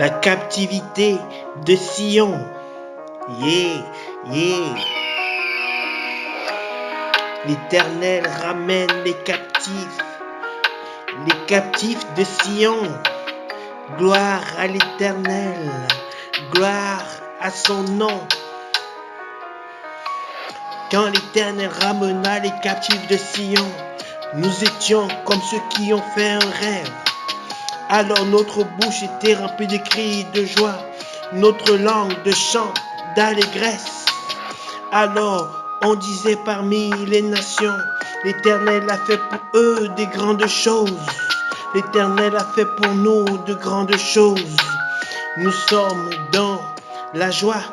la captivité de Sion. Yeah, yeah. L'Éternel ramène les captifs de Sion. Gloire à l'Éternel, gloire à son nom. Quand l'Éternel ramena les captifs de Sion, nous étions comme ceux qui ont fait un rêve. Alors notre bouche était remplie de cris de joie, notre langue de chants d'allégresse. Alors on disait parmi les nations, l'Éternel a fait pour eux des grandes choses. L'Éternel a fait pour nous de grandes choses. Nous sommes dans la joie.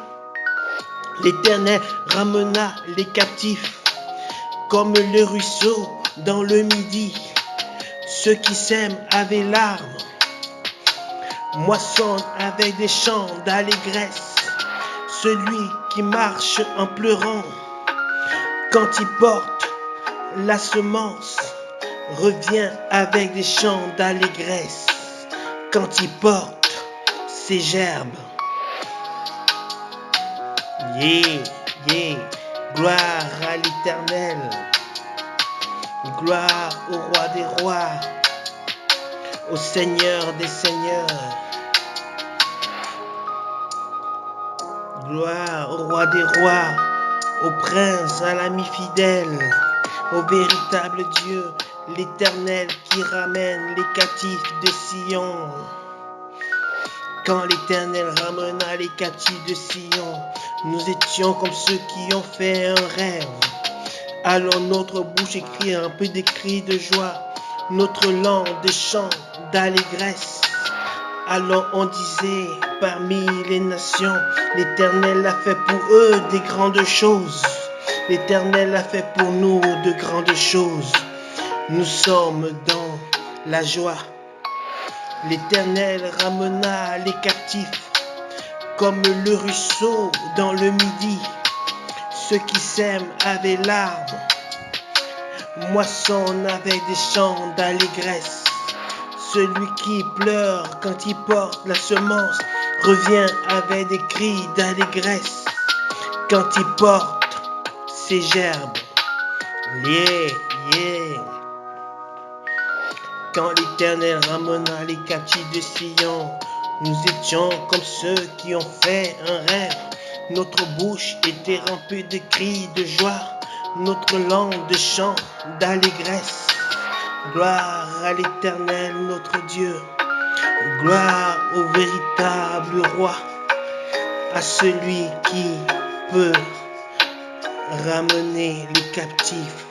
L'Éternel ramena les captifs comme le ruisseau dans le midi. Ceux qui sèment avec larmes moissonnent avec des chants d'allégresse. Celui qui marche en pleurant, quand il porte la semence, revient avec des chants d'allégresse. Quand il porte ses gerbes. Yeah, yeah. Gloire à l'Éternel. Gloire au roi des rois, au Seigneur des seigneurs. Gloire au roi des rois, au prince, à l'ami fidèle, au véritable Dieu, l'Éternel qui ramène les captifs de Sion. Quand l'Éternel ramena les captifs de Sion, nous étions comme ceux qui ont fait un rêve. Alors notre bouche écrit un peu des cris de joie, notre langue de chants d'allégresse. Alors on disait parmi les nations, l'Éternel a fait pour eux des grandes choses. L'Éternel a fait pour nous de grandes choses. Nous sommes dans la joie. L'Éternel ramena les captifs comme le ruisseau dans le midi. Ceux qui sèment avec larmes moissonnent avec des chants d'allégresse. Celui qui pleure quand il porte la semence revient avec des cris d'allégresse. Quand il porte ses gerbes. Yeah, yeah. Quand l'Éternel ramena les captifs de Sion, nous étions comme ceux qui ont fait un rêve. Notre bouche était remplie de cris de joie, notre langue de chants d'allégresse. Gloire à l'Éternel notre Dieu, gloire au véritable roi, à celui qui peut ramener les captifs.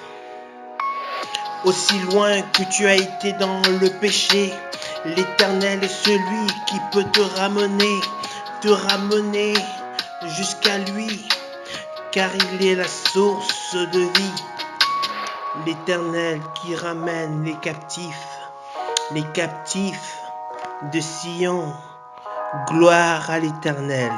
Aussi loin que tu as été dans le péché, l'Éternel est celui qui peut te ramener jusqu'à lui, car il est la source de vie. L'Éternel qui ramène les captifs de Sion. Gloire à l'Éternel.